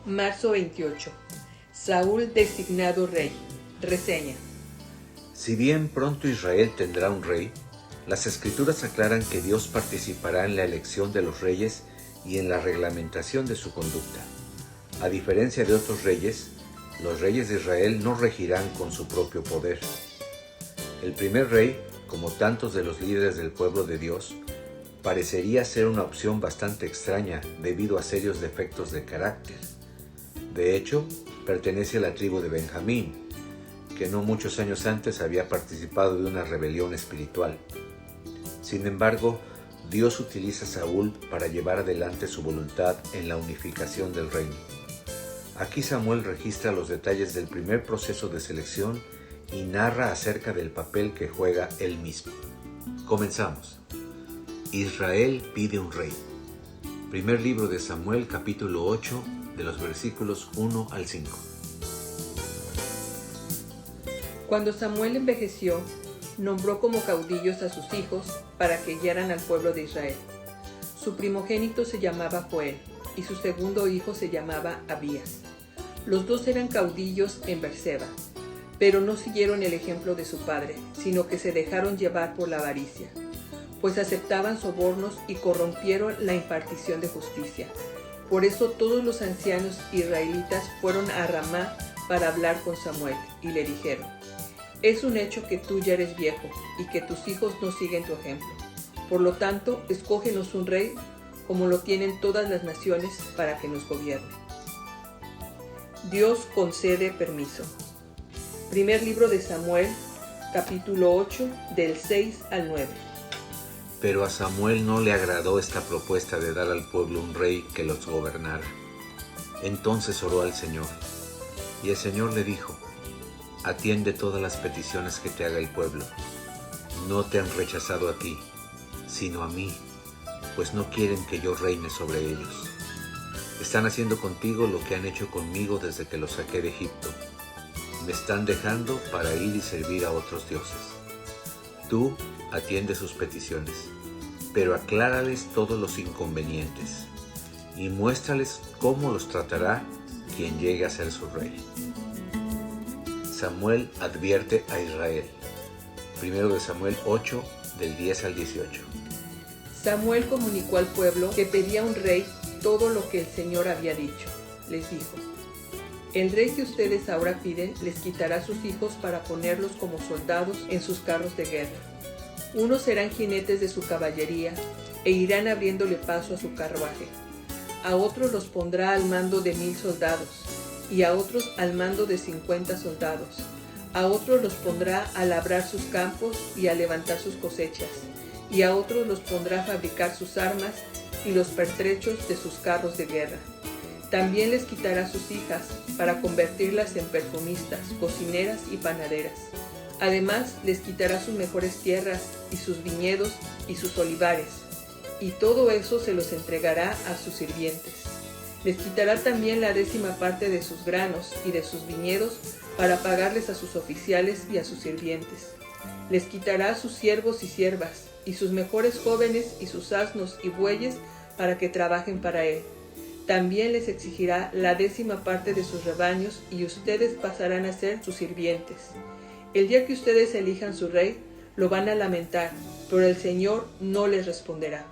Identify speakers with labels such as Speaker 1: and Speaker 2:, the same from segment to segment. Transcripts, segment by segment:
Speaker 1: Marzo 28. Saúl designado rey. Reseña.
Speaker 2: Si bien pronto Israel tendrá un rey, las Escrituras aclaran que Dios participará en la elección de los reyes y en la reglamentación de su conducta. A diferencia de otros reyes, los reyes de Israel no regirán con su propio poder. El primer rey, como tantos de los líderes del pueblo de Dios, parecería ser una opción bastante extraña debido a serios defectos de carácter. De hecho, pertenece a la tribu de Benjamín, que no muchos años antes había participado de una rebelión espiritual. Sin embargo, Dios utiliza a Saúl para llevar adelante su voluntad en la unificación del reino. Aquí Samuel registra los detalles del primer proceso de selección y narra acerca del papel que juega él mismo. Comenzamos. Israel pide un rey. Primer libro de Samuel, capítulo 8, de los versículos 1 al 5.
Speaker 1: Cuando Samuel envejeció, nombró como caudillos a sus hijos para que guiaran al pueblo de Israel. Su primogénito se llamaba Joel y su segundo hijo se llamaba Abías. Los dos eran caudillos en Berseba, pero no siguieron el ejemplo de su padre, sino que se dejaron llevar por la avaricia, pues aceptaban sobornos y corrompieron la impartición de justicia. Por eso todos los ancianos israelitas fueron a Ramá para hablar con Samuel, y le dijeron: «Es un hecho que tú ya eres viejo, y que tus hijos no siguen tu ejemplo. Por lo tanto, escógenos un rey, como lo tienen todas las naciones, para que nos gobierne». Dios concede permiso. Primer libro de Samuel, capítulo 8, del 6 al 9.
Speaker 2: Pero a Samuel no le agradó esta propuesta de dar al pueblo un rey que los gobernara. Entonces oró al Señor, y el Señor le dijo: «Atiende todas las peticiones que te haga el pueblo. No te han rechazado a ti, sino a mí, pues no quieren que yo reine sobre ellos. Están haciendo contigo lo que han hecho conmigo desde que los saqué de Egipto. Me están dejando para ir y servir a otros dioses. Tú atiende sus peticiones, pero aclárales todos los inconvenientes y muéstrales cómo los tratará quien llegue a ser su rey». Samuel advierte a Israel. Primero de Samuel 8, del 10 al 18.
Speaker 1: Samuel comunicó al pueblo que pedía un rey todo lo que el Señor había dicho. Les dijo: «El rey que ustedes ahora piden les quitará sus hijos para ponerlos como soldados en sus carros de guerra. Unos serán jinetes de su caballería e irán abriéndole paso a su carruaje. A otros los pondrá al mando de 1000 soldados, y a otros al mando de 50 soldados. A otros los pondrá a labrar sus campos y a levantar sus cosechas, y a otros los pondrá a fabricar sus armas y los pertrechos de sus carros de guerra. También les quitará sus hijas para convertirlas en perfumistas, cocineras y panaderas. Además, les quitará sus mejores tierras y sus viñedos y sus olivares, y todo eso se los entregará a sus sirvientes. Les quitará también la 10ª parte de sus granos y de sus viñedos para pagarles a sus oficiales y a sus sirvientes. Les quitará a sus siervos y siervas, y sus mejores jóvenes y sus asnos y bueyes para que trabajen para él. También les exigirá la 10ª parte de sus rebaños, y ustedes pasarán a ser sus sirvientes. El día que ustedes elijan su rey, lo van a lamentar, pero el Señor no les responderá».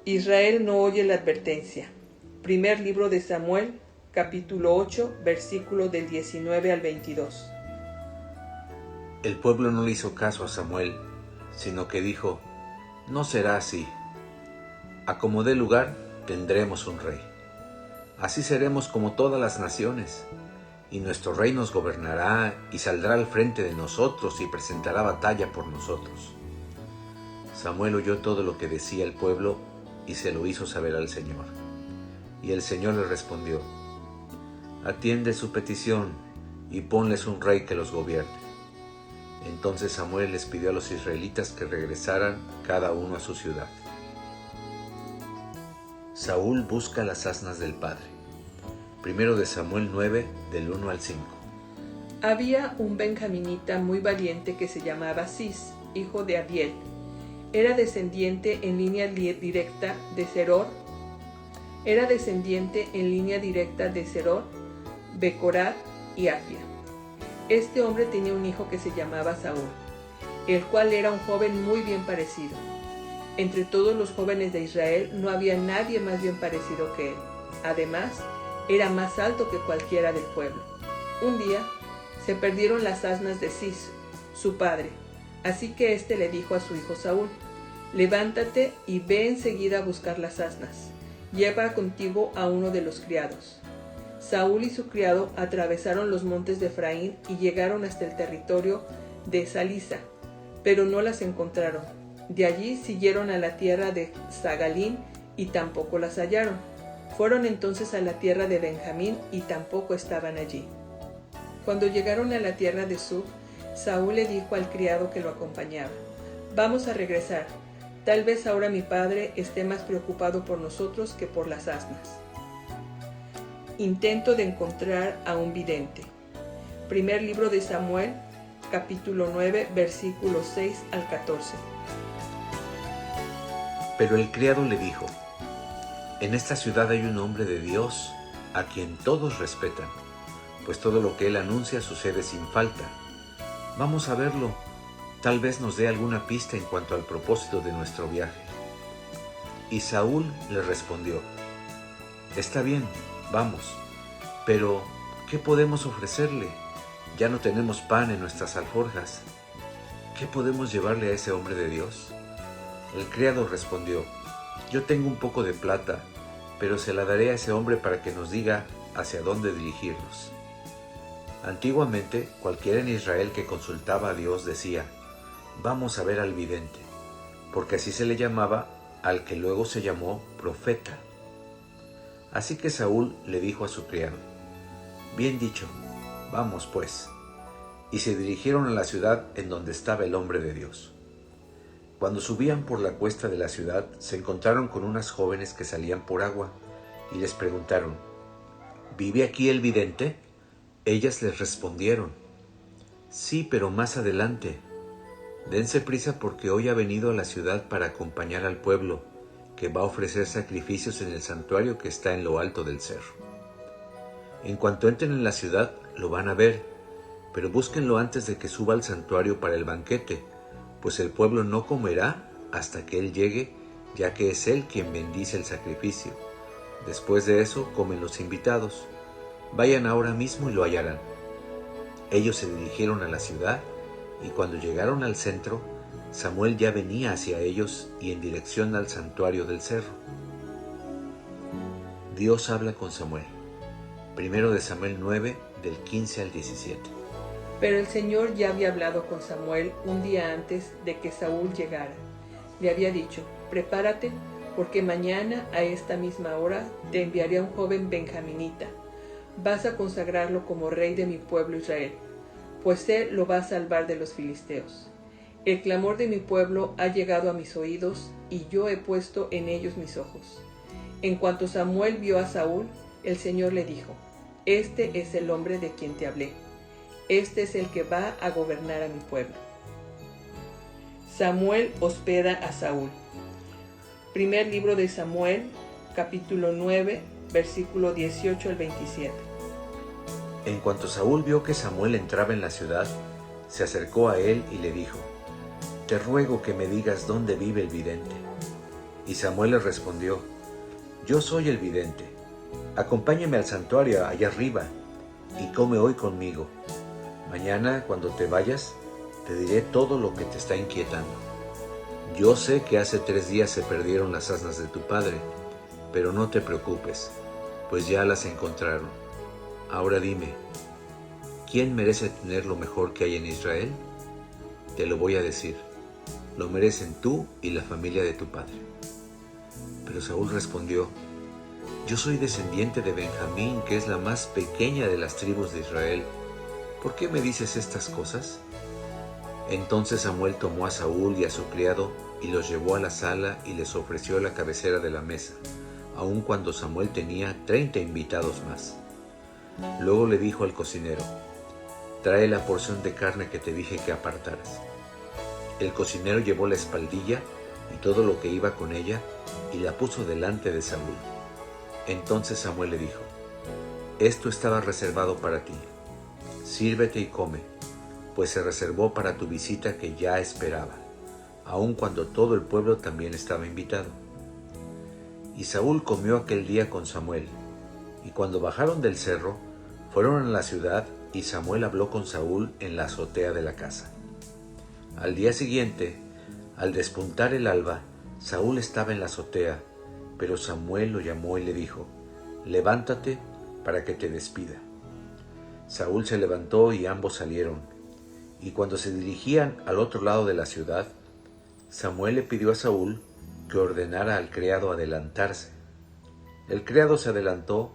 Speaker 1: Israel no oye la advertencia. Primer libro de Samuel, capítulo 8, versículo del 19 al 22.
Speaker 2: El pueblo no le hizo caso a Samuel, sino que dijo: «No será así. A como dé lugar, tendremos un rey. Así seremos como todas las naciones, y nuestro rey nos gobernará y saldrá al frente de nosotros y presentará batalla por nosotros». Samuel oyó todo lo que decía el pueblo y se lo hizo saber al Señor. Y el Señor le respondió: «Atiende su petición y ponles un rey que los gobierne». Entonces Samuel les pidió a los israelitas que regresaran cada uno a su ciudad. Saúl busca las asnas del padre. Primero de Samuel 9, del 1 al 5.
Speaker 1: Había un benjaminita muy valiente que se llamaba Cis, hijo de Adiel. Era descendiente en línea directa de Seror, Era descendiente en línea directa de Zeror, Becorat y Afia. Este hombre tenía un hijo que se llamaba Saúl, el cual era un joven muy bien parecido. Entre todos los jóvenes de Israel no había nadie más bien parecido que él. Además, era más alto que cualquiera del pueblo. Un día, se perdieron las asnas de Cis, su padre, así que éste le dijo a su hijo Saúl: «Levántate y ve enseguida a buscar las asnas. Lleva contigo a uno de los criados». Saúl y su criado atravesaron los montes de Efraín y llegaron hasta el territorio de Salisa, pero no las encontraron. De allí siguieron a la tierra de Zagalín y tampoco las hallaron. Fueron entonces a la tierra de Benjamín y tampoco estaban allí. Cuando llegaron a la tierra de Suf, Saúl le dijo al criado que lo acompañaba: «Vamos a regresar. Tal vez ahora mi padre esté más preocupado por nosotros que por las asnas». Intento de encontrar a un vidente. Primer libro de Samuel, capítulo 9, versículos 6 al 14.
Speaker 2: Pero el criado le dijo: «En esta ciudad hay un hombre de Dios a quien todos respetan, pues todo lo que él anuncia sucede sin falta. Vamos a verlo, tal vez nos dé alguna pista en cuanto al propósito de nuestro viaje». Y Saúl le respondió: «Está bien, vamos, pero ¿qué podemos ofrecerle? Ya no tenemos pan en nuestras alforjas. ¿Qué podemos llevarle a ese hombre de Dios?». El criado respondió: «Yo tengo un poco de plata, pero se la daré a ese hombre para que nos diga hacia dónde dirigirnos». Antiguamente, cualquiera en Israel que consultaba a Dios decía: «Vamos a ver al vidente», porque así se le llamaba al que luego se llamó profeta. Así que Saúl le dijo a su criado: «Bien dicho, vamos pues». Y se dirigieron a la ciudad en donde estaba el hombre de Dios. Cuando subían por la cuesta de la ciudad, se encontraron con unas jóvenes que salían por agua, y les preguntaron: «¿Vive aquí el vidente?». Ellas les respondieron: «Sí, pero más adelante. Dense prisa porque hoy ha venido a la ciudad para acompañar al pueblo, que va a ofrecer sacrificios en el santuario que está en lo alto del cerro. En cuanto entren en la ciudad, lo van a ver, pero búsquenlo antes de que suba al santuario para el banquete, pues el pueblo no comerá hasta que él llegue, ya que es él quien bendice el sacrificio. Después de eso comen los invitados. Vayan ahora mismo y lo hallarán». Ellos se dirigieron a la ciudad, y cuando llegaron al centro, Samuel ya venía hacia ellos y en dirección al santuario del cerro. Dios habla con Samuel. Primero de Samuel 9, del 15 al 17.
Speaker 1: Pero el Señor ya había hablado con Samuel un día antes de que Saúl llegara. Le había dicho: «Prepárate, porque mañana a esta misma hora te enviaré a un joven benjaminita. Vas a consagrarlo como rey de mi pueblo Israel, pues él lo va a salvar de los filisteos. El clamor de mi pueblo ha llegado a mis oídos, y yo he puesto en ellos mis ojos». En cuanto Samuel vio a Saúl, el Señor le dijo: «Este es el hombre de quien te hablé. Este es el que va a gobernar a mi pueblo». Samuel hospeda a Saúl. Primer libro de Samuel, capítulo 9, versículo 18 al 27.
Speaker 2: En cuanto Saúl vio que Samuel entraba en la ciudad, se acercó a él y le dijo: «Te ruego que me digas dónde vive el vidente». Y Samuel le respondió: «Yo soy el vidente. Acompáñame al santuario allá arriba y come hoy conmigo. Mañana, cuando te vayas, te diré todo lo que te está inquietando. Yo sé que hace 3 días se perdieron las asnas de tu padre, pero no te preocupes, pues ya las encontraron. Ahora dime, ¿quién merece tener lo mejor que hay en Israel? Te lo voy a decir, lo merecen tú y la familia de tu padre». Pero Saúl respondió: «Yo soy descendiente de Benjamín, que es la más pequeña de las tribus de Israel. ¿Por qué me dices estas cosas?». Entonces Samuel tomó a Saúl y a su criado y los llevó a la sala y les ofreció la cabecera de la mesa, aun cuando Samuel tenía 30 invitados más. Luego le dijo al cocinero: «Trae la porción de carne que te dije que apartaras». El cocinero llevó la espaldilla y todo lo que iba con ella y la puso delante de Saúl. Entonces Samuel le dijo: esto estaba reservado para ti. Sírvete y come, pues se reservó para tu visita que ya esperaba, aun cuando todo el pueblo también estaba invitado. Y Saúl comió aquel día con Samuel, y cuando bajaron del cerro, fueron a la ciudad, y Samuel habló con Saúl en la azotea de la casa. Al día siguiente, al despuntar el alba, Saúl estaba en la azotea, pero Samuel lo llamó y le dijo: levántate para que te despida. Saúl se levantó y ambos salieron, y cuando se dirigían al otro lado de la ciudad, Samuel le pidió a Saúl que ordenara al criado adelantarse. El criado se adelantó,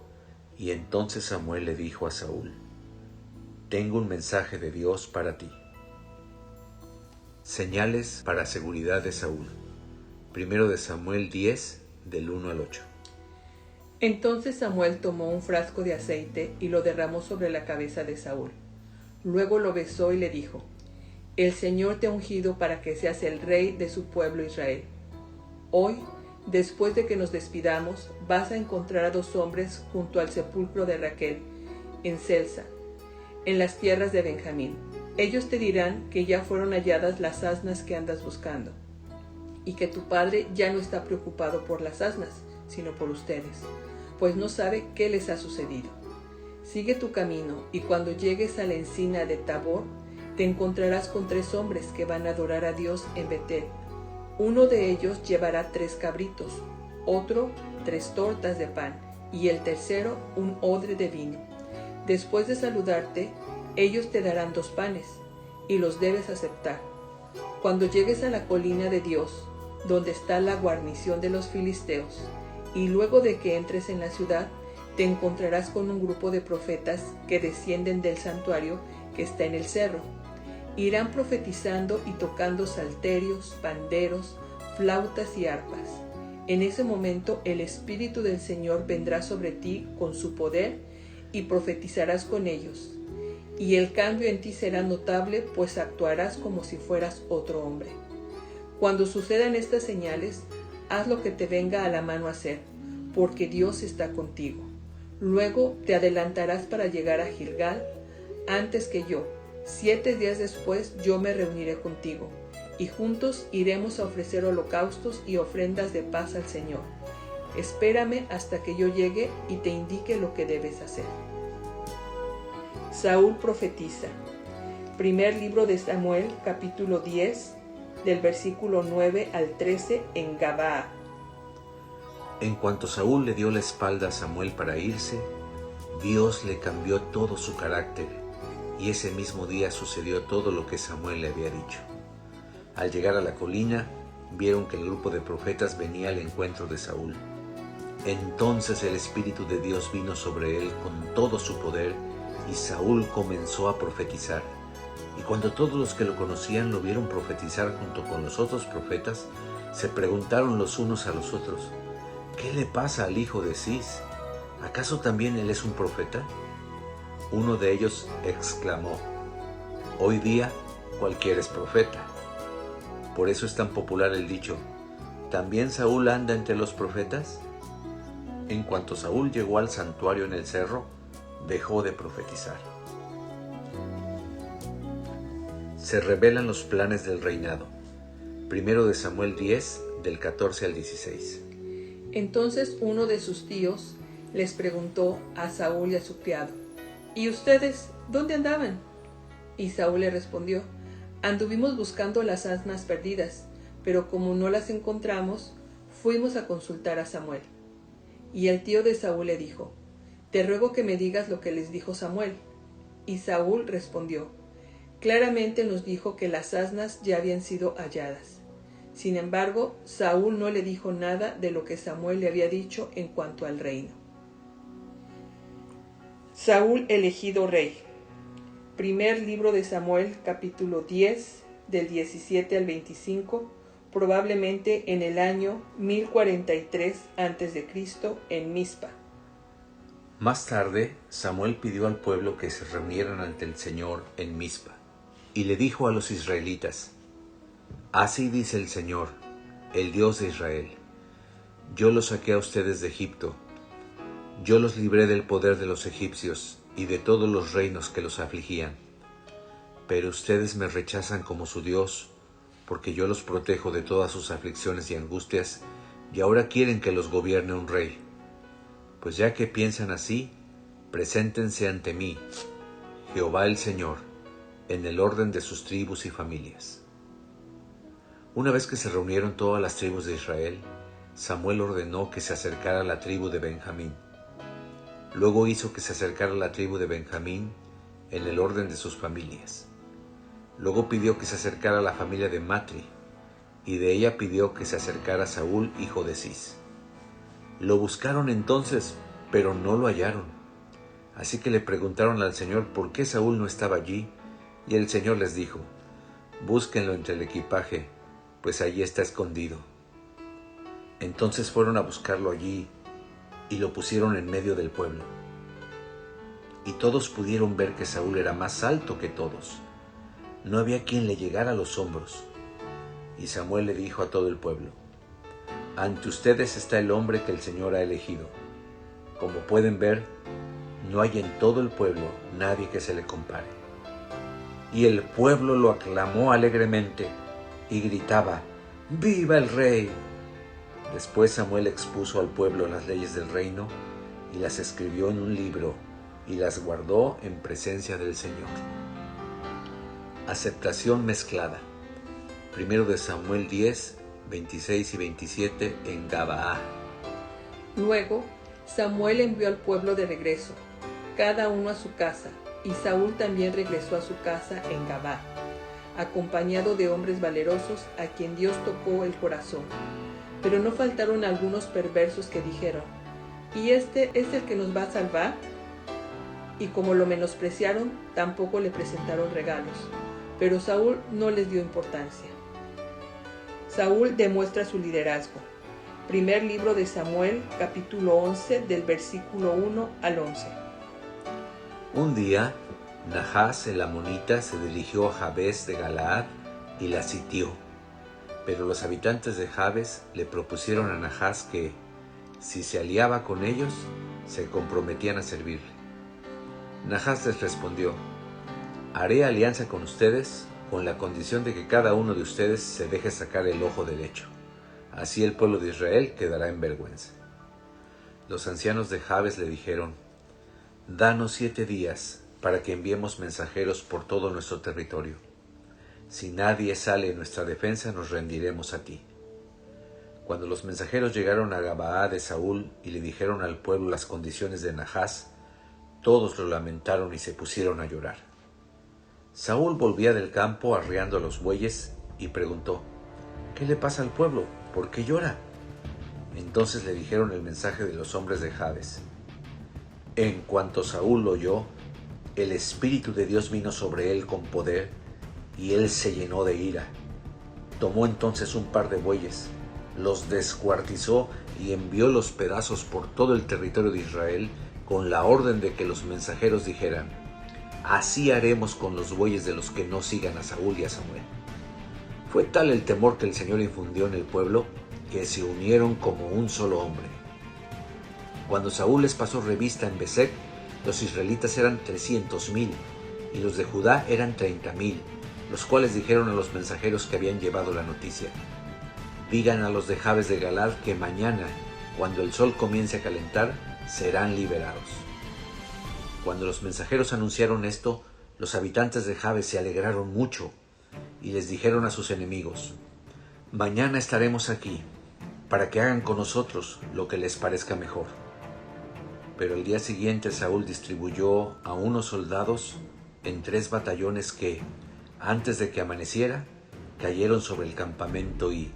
Speaker 2: y entonces Samuel le dijo a Saúl: tengo un mensaje de Dios para ti. Señales para seguridad de Saúl. Primero de Samuel 10, del 1 al 8.
Speaker 1: Entonces Samuel tomó un frasco de aceite y lo derramó sobre la cabeza de Saúl. Luego lo besó y le dijo: el Señor te ha ungido para que seas el rey de su pueblo Israel. Hoy, después de que nos despidamos, vas a encontrar a 2 hombres junto al sepulcro de Raquel, en Selsa, en las tierras de Benjamín. Ellos te dirán que ya fueron halladas las asnas que andas buscando, y que tu padre ya no está preocupado por las asnas, sino por ustedes, pues no sabe qué les ha sucedido. Sigue tu camino, y cuando llegues a la encina de Tabor, te encontrarás con 3 hombres que van a adorar a Dios en Betel. Uno de ellos llevará 3 cabritos, otro 3 tortas de pan, y el tercero un odre de vino. Después de saludarte, ellos te darán 2 panes, y los debes aceptar. Cuando llegues a la colina de Dios, donde está la guarnición de los filisteos, y luego de que entres en la ciudad, te encontrarás con un grupo de profetas que descienden del santuario que está en el cerro. Irán profetizando y tocando salterios, panderos, flautas y arpas. En ese momento el Espíritu del Señor vendrá sobre ti con su poder y profetizarás con ellos. Y el cambio en ti será notable, pues actuarás como si fueras otro hombre. Cuando sucedan estas señales, haz lo que te venga a la mano hacer, porque Dios está contigo. Luego te adelantarás para llegar a Gilgal antes que yo. 7 días después yo me reuniré contigo, y juntos iremos a ofrecer holocaustos y ofrendas de paz al Señor. Espérame hasta que yo llegue y te indique lo que debes hacer. Saúl profetiza. Primer libro de Samuel, capítulo 10, del versículo 9 al 13 en Gabaa.
Speaker 2: En cuanto Saúl le dio la espalda a Samuel para irse, Dios le cambió todo su carácter, y ese mismo día sucedió todo lo que Samuel le había dicho. Al llegar a la colina, vieron que el grupo de profetas venía al encuentro de Saúl. Entonces el Espíritu de Dios vino sobre él con todo su poder, y Saúl comenzó a profetizar. Y cuando todos los que lo conocían lo vieron profetizar junto con los otros profetas, se preguntaron los unos a los otros: ¿qué le pasa al hijo de Cis? ¿Acaso también él es un profeta? Uno de ellos exclamó: hoy día cualquiera es profeta. Por eso es tan popular el dicho: ¿también Saúl anda entre los profetas? En cuanto Saúl llegó al santuario en el cerro, dejó de profetizar. Se revelan los planes del reinado. Primero de Samuel 10, del 14 al 16.
Speaker 1: Entonces uno de sus tíos les preguntó a Saúl y a su criado: ¿y ustedes dónde andaban? Y Saúl le respondió: anduvimos buscando las asnas perdidas, pero como no las encontramos, fuimos a consultar a Samuel. Y el tío de Saúl le dijo: te ruego que me digas lo que les dijo Samuel. Y Saúl respondió: claramente nos dijo que las asnas ya habían sido halladas. Sin embargo, Saúl no le dijo nada de lo que Samuel le había dicho en cuanto al reino. Saúl elegido rey. Primer libro de Samuel, capítulo 10, del 17 al 25, probablemente en el año 1043 a.C. en Mizpa.
Speaker 2: Más tarde, Samuel pidió al pueblo que se reunieran ante el Señor en Mizpa, y le dijo a los israelitas: así dice el Señor, el Dios de Israel: yo los saqué a ustedes de Egipto, Yo los libré del poder de los egipcios y de todos los reinos que los afligían. Pero ustedes me rechazan como su Dios, porque yo los protejo de todas sus aflicciones y angustias, y ahora quieren que los gobierne un rey. Pues ya que piensan así, preséntense ante mí, Jehová el Señor, en el orden de sus tribus y familias. Una vez que se reunieron todas las tribus de Israel, Samuel ordenó que se acercara la tribu de Benjamín. Luego hizo que se acercara la tribu de Benjamín en el orden de sus familias. Luego pidió que se acercara la familia de Matri, y de ella pidió que se acercara Saúl, hijo de Cis. Lo buscaron entonces, pero no lo hallaron. Así que le preguntaron al Señor por qué Saúl no estaba allí, y el Señor les dijo: búsquenlo entre el equipaje, pues allí está escondido. Entonces fueron a buscarlo allí, y lo pusieron en medio del pueblo. Y todos pudieron ver que Saúl era más alto que todos. No había quien le llegara a los hombros. Y Samuel le dijo a todo el pueblo: ante ustedes está el hombre que el Señor ha elegido. Como pueden ver, no hay en todo el pueblo nadie que se le compare. Y el pueblo lo aclamó alegremente y gritaba: ¡Viva el rey! Después Samuel expuso al pueblo las leyes del reino y las escribió en un libro y las guardó en presencia del Señor. Aceptación mezclada. Primero de Samuel 10, 26 y 27 en Gabaa.
Speaker 1: Luego Samuel envió al pueblo de regreso, cada uno a su casa, y Saúl también regresó a su casa en Gabaa, acompañado de hombres valerosos a quien Dios tocó el corazón. Pero no faltaron algunos perversos que dijeron: ¿y este es el que nos va a salvar? Y como lo menospreciaron, tampoco le presentaron regalos. Pero Saúl no les dio importancia. Saúl demuestra su liderazgo. Primer libro de Samuel, capítulo 11, del versículo 1 al 11.
Speaker 2: Un día, Nahás el amonita se dirigió a Jabes de Galaad y la sitió. Pero los habitantes de Jabes le propusieron a Nahás que, si se aliaba con ellos, se comprometían a servirle. Nahás les respondió: haré alianza con ustedes con la condición de que cada uno de ustedes se deje sacar el ojo derecho. Así el pueblo de Israel quedará en vergüenza. Los ancianos de Jabes le dijeron: danos 7 días para que enviemos mensajeros por todo nuestro territorio. Si nadie sale en nuestra defensa, nos rendiremos a ti. Cuando los mensajeros llegaron a Gabaa de Saúl y le dijeron al pueblo las condiciones de Nahás, todos lo lamentaron y se pusieron a llorar. Saúl volvía del campo arreando a los bueyes y preguntó: ¿qué le pasa al pueblo? ¿Por qué llora? Entonces le dijeron el mensaje de los hombres de Jabes. En cuanto Saúl lo oyó, el Espíritu de Dios vino sobre él con poder, y él se llenó de ira. Tomó entonces un par de bueyes, los descuartizó y envió los pedazos por todo el territorio de Israel con la orden de que los mensajeros dijeran: así haremos con los bueyes de los que no sigan a Saúl y a Samuel. Fue tal el temor que el Señor infundió en el pueblo que se unieron como un solo hombre. Cuando Saúl les pasó revista en Besek, los israelitas eran 300,000 y los de Judá eran 30,000, los cuales dijeron a los mensajeros que habían llevado la noticia: digan a los de Jabes de Galaad que mañana, cuando el sol comience a calentar, serán liberados. Cuando los mensajeros anunciaron esto, los habitantes de Jabes se alegraron mucho y les dijeron a sus enemigos: mañana estaremos aquí para que hagan con nosotros lo que les parezca mejor. Pero el día siguiente Saúl distribuyó a unos soldados en 3 batallones que, antes de que amaneciera, cayeron sobre el campamento y,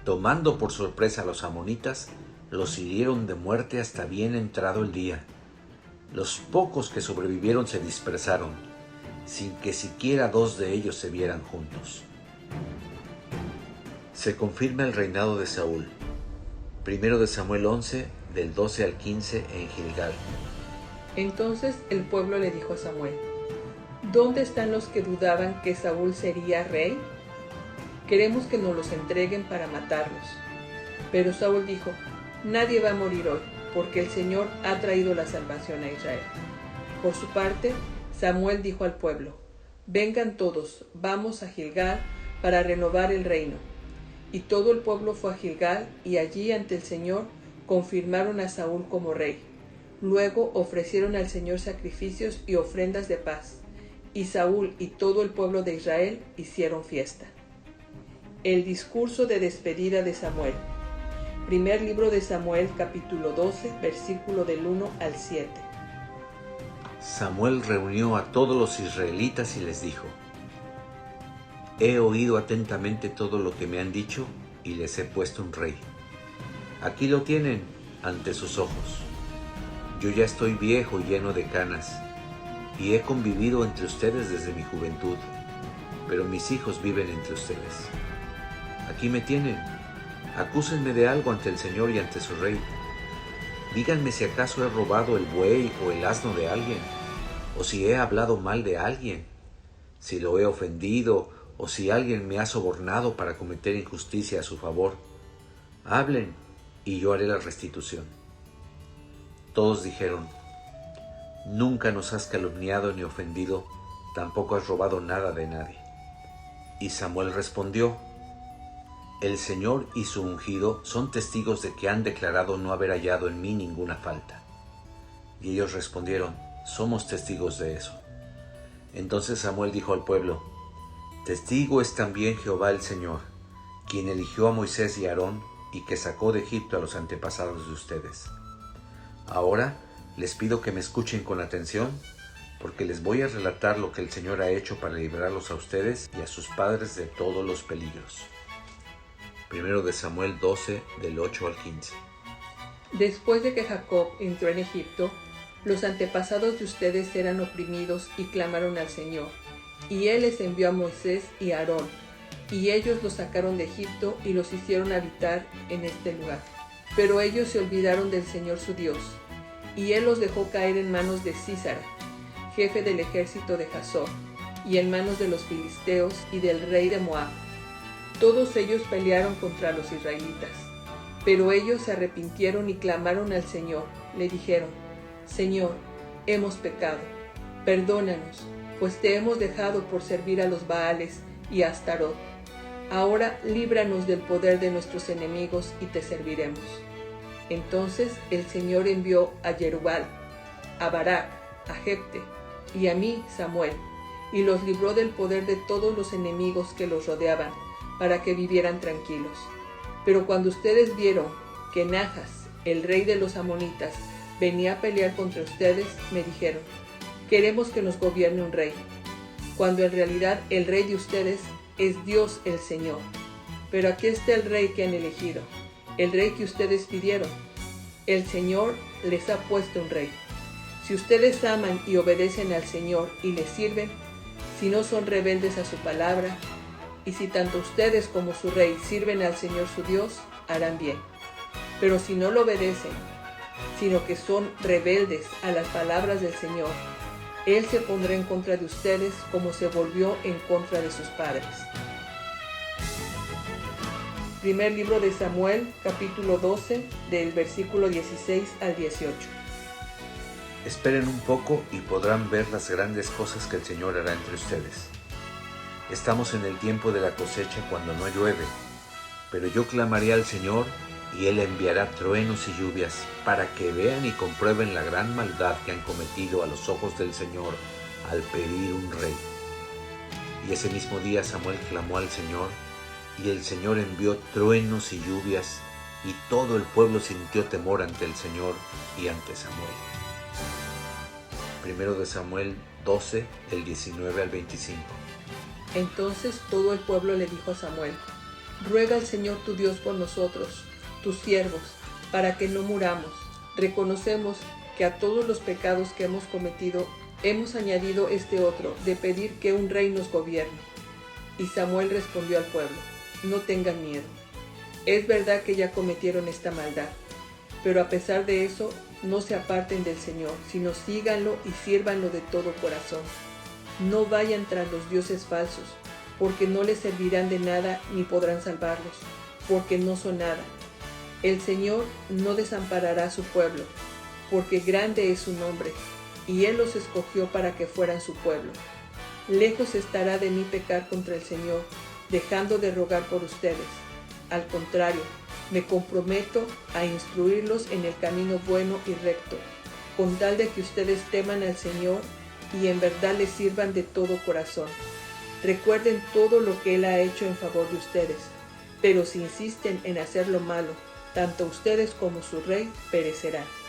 Speaker 2: tomando por sorpresa a los amonitas, los hirieron de muerte hasta bien entrado el día. Los pocos que sobrevivieron se dispersaron, sin que siquiera 2 de ellos se vieran juntos. Se confirma el reinado de Saúl. Primero de Samuel 11, del 12 al 15 en Gilgal.
Speaker 1: Entonces el pueblo le dijo a Samuel: ¿dónde están los que dudaban que Saúl sería rey? Queremos que nos los entreguen para matarlos. Pero Saúl dijo: nadie va a morir hoy, porque el Señor ha traído la salvación a Israel. Por su parte, Samuel dijo al pueblo: vengan todos, vamos a Gilgal para renovar el reino. Y todo el pueblo fue a Gilgal, y allí ante el Señor confirmaron a Saúl como rey. Luego ofrecieron al Señor sacrificios y ofrendas de paz, y Saúl y todo el pueblo de Israel hicieron fiesta. El discurso de despedida de Samuel. Primer libro de Samuel, capítulo 12, versículo del 1 al 7.
Speaker 2: Samuel reunió a todos los israelitas y les dijo: he oído atentamente todo lo que me han dicho y les he puesto un rey. Aquí lo tienen ante sus ojos. Yo ya estoy viejo y lleno de canas, y he convivido entre ustedes desde mi juventud, pero mis hijos viven entre ustedes. Aquí me tienen. Acúsenme de algo ante el Señor y ante su rey. Díganme si acaso he robado el buey o el asno de alguien, o si he hablado mal de alguien, si lo he ofendido, o si alguien me ha sobornado para cometer injusticia a su favor. Hablen, y yo haré la restitución. Todos dijeron: nunca nos has calumniado ni ofendido, tampoco has robado nada de nadie. Y Samuel respondió: el Señor y su ungido son testigos de que han declarado no haber hallado en mí ninguna falta. Y ellos respondieron: somos testigos de eso. Entonces Samuel dijo al pueblo: testigo es también Jehová el Señor, quien eligió a Moisés y a Aarón y que sacó de Egipto a los antepasados de ustedes. Ahora les pido que me escuchen con atención, porque les voy a relatar lo que el Señor ha hecho para librarlos a ustedes y a sus padres de todos los peligros. Primero de Samuel 12, del 8 al 15.
Speaker 1: Después de que Jacob entró en Egipto, los antepasados de ustedes eran oprimidos y clamaron al Señor, y Él les envió a Moisés y a Aarón, y ellos los sacaron de Egipto y los hicieron habitar en este lugar. Pero ellos se olvidaron del Señor su Dios, y Él los dejó caer en manos de Sísara, jefe del ejército de Hazor, y en manos de los filisteos y del rey de Moab. Todos ellos pelearon contra los israelitas, pero ellos se arrepintieron y clamaron al Señor. Le dijeron: Señor, hemos pecado, perdónanos, pues te hemos dejado por servir a los Baales y a Astarot. Ahora líbranos del poder de nuestros enemigos y te serviremos. Entonces el Señor envió a Jerubal, a Barak, a Jefte y a mí, Samuel, y los libró del poder de todos los enemigos que los rodeaban, para que vivieran tranquilos. Pero cuando ustedes vieron que Najas, el rey de los amonitas, venía a pelear contra ustedes, me dijeron: queremos que nos gobierne un rey, cuando en realidad el rey de ustedes es Dios el Señor. Pero aquí está el rey que han elegido, el rey que ustedes pidieron. El Señor les ha puesto un rey. Si ustedes aman y obedecen al Señor y le sirven, si no son rebeldes a su palabra, y si tanto ustedes como su rey sirven al Señor su Dios, harán bien. Pero si no lo obedecen, sino que son rebeldes a las palabras del Señor, Él se pondrá en contra de ustedes como se volvió en contra de sus padres. Primer libro de Samuel, capítulo 12, del versículo 16 al 18.
Speaker 2: Esperen un poco y podrán ver las grandes cosas que el Señor hará entre ustedes. Estamos en el tiempo de la cosecha cuando no llueve, pero yo clamaré al Señor y Él enviará truenos y lluvias para que vean y comprueben la gran maldad que han cometido a los ojos del Señor al pedir un rey. Y ese mismo día Samuel clamó al Señor, y el Señor envió truenos y lluvias, y todo el pueblo sintió temor ante el Señor y ante Samuel. Primero de Samuel 12, del 19 al 25.
Speaker 1: Entonces todo el pueblo le dijo a Samuel: ruega al Señor tu Dios por nosotros, tus siervos, para que no muramos. Reconocemos que a todos los pecados que hemos cometido hemos añadido este otro, de pedir que un rey nos gobierne. Y Samuel respondió al pueblo: no tengan miedo. Es verdad que ya cometieron esta maldad, pero a pesar de eso, no se aparten del Señor, sino síganlo y sírvanlo de todo corazón. No vayan tras los dioses falsos, porque no les servirán de nada ni podrán salvarlos, porque no son nada. El Señor no desamparará a su pueblo, porque grande es su nombre, y Él los escogió para que fueran su pueblo. Lejos estará de mí pecar contra el Señor, dejando de rogar por ustedes. Al contrario, me comprometo a instruirlos en el camino bueno y recto, con tal de que ustedes teman al Señor y en verdad le sirvan de todo corazón. Recuerden todo lo que Él ha hecho en favor de ustedes, pero si insisten en hacer lo malo, tanto ustedes como su rey perecerán.